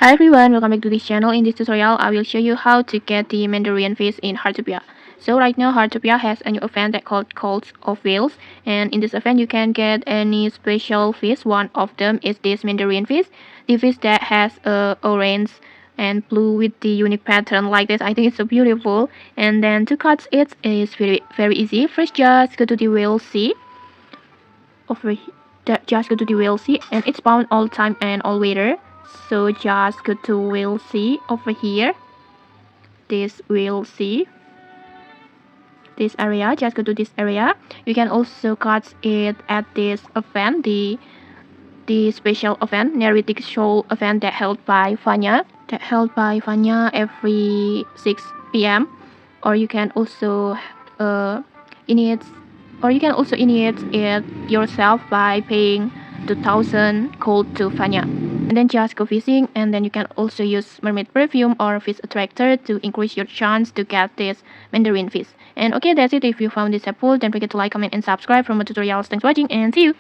Hi everyone, welcome back to this channel. In this tutorial, I will show you how to get the Mandarin Fish in Heartopia. So right now, Heartopia has a new event that called Calls of Whales, and in this event, you can get any special fish. One of them is this Mandarin Fish, the fish that has orange and blue with the unique pattern like this. I think it's so beautiful. And then to catch it is very easy. First, just go to the whale sea. Just go to the whale sea, and it's found all time and all weather. So just go to whale sea over here. This whale sea. This area. Just go to this area. You can also catch it at this event, the special event, narrative show event that held by Vanya. Every 6 p.m. Or you can also initiate it yourself by paying 2,000 gold to Vanya. And then just go fishing, and then you can also use Mermaid Perfume or Fish Attractor to increase your chance to get this Mandarin fish. And okay, that's it. If you found this helpful, don't forget to like, comment, and subscribe for more tutorials. Thanks for watching, and see you!